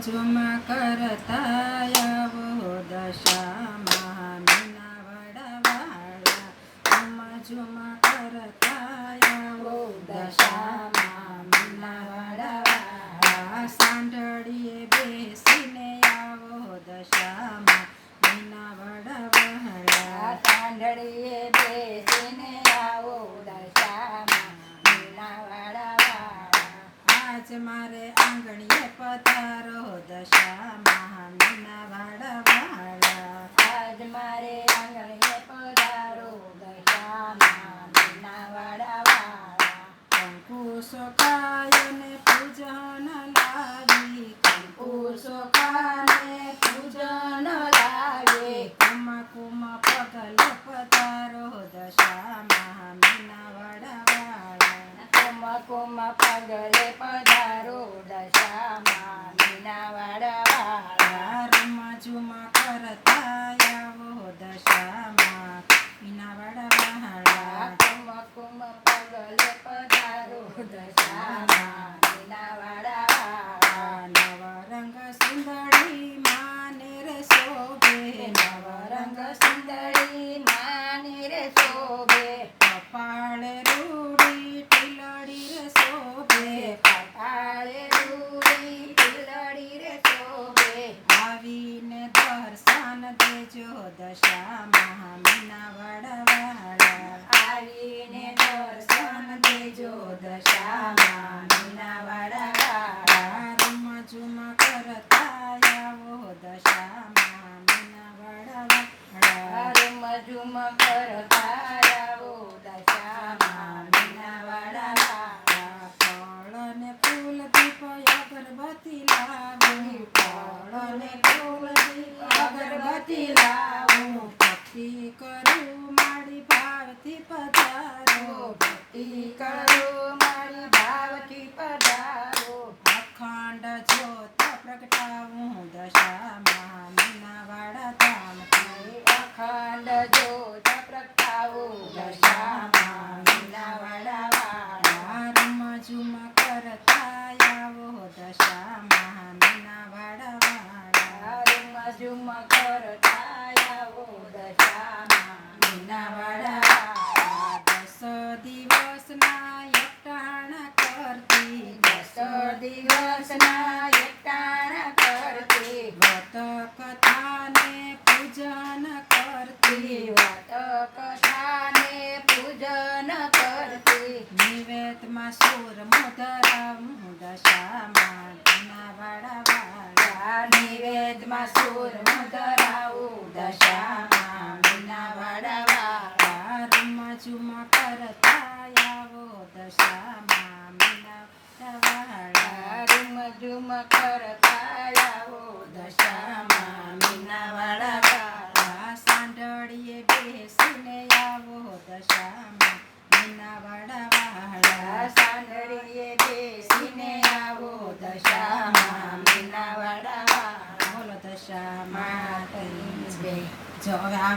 झुम करता आવો દશામાં મીના વડવાળા झुम करता આવો દશામાં મીના વડવાળા સાંઢળીએ બેસીને આવો દશામાં મીના વડવાળા સાંઢળીએ બેસીને આવો દશામાં મીના વડવાળા આજ મારે આંગણીએ પધારો દશામાં મીના વડવાળા આજ મારે આંગણીએ પધારો દશામાં મીના વડવાળા કંકુ સોકાયને પૂજન લાવી કંકુ સોખાને પૂજન લાવે કુમ પગલે પધારો દશામાં મીના વડવાળા કુમ પગલે પધારો દશામાં મીના વડવાળા રૂમ ઝુમ કરતા આવો દશામાં મીના વડવાળા કુમ પગલે પધારો દશામાં મીના વડવાળા નવરંગ સુંદરી માને રે શોભે નવરંગ સુંદરી માની રે શોભે કપાળે રૂડી ટીલડી રે શોભે કપાળે રૂડી ટીલડી રે શોભે આવીને દર્શન દેજો દશામાં મીના વડવાળા આવીને દર્શન દેજો દશામાં મીના વડવાળા રૂમ ઝુમ કરતા આવો દશામાં મીના વડવાળા રૂમ ઝુમ કરતા આવો દશામાં મીના વડવાળા ફળ ને ફૂલ દીપ અગરબત્તી લાવું ફળ ને ફૂલ દીપ અગરબત્તી લાવું ભક્તિ કરું મારી ભાવથી પધારો ભક્તિ કરો મારી ભાવથી પધારો અખંડ જ્યોત પ્રગટાવું દશામાં મીના વાળા ધામથી અખંડ જ્યોત પ્રગટાવો દશામાં મીના વડવાળા રૂમ ઝુમ કરતા આવો દશામાં મીના વડવાળા રૂમ ઝુમ કરતા આવો દશામાં મીના વડવાળા 10 દિવસના એકટાણા કરતી 10 દિવસના એકટાણા કરતી વ્રત કથાને પૂજન કરતી વ્રત કથાને પૂજન કરતી નિવેદમાં સુર મુદરાવું દશામાં મીના વડવાળા નિવેદમાં સુર મુદરાવું દશામાં મીના વડવાળા રૂમ ઝુમ કરતા આવો દશામાં મીના વડવાળા રૂમ ઝુમ કરતા આવો દશામાં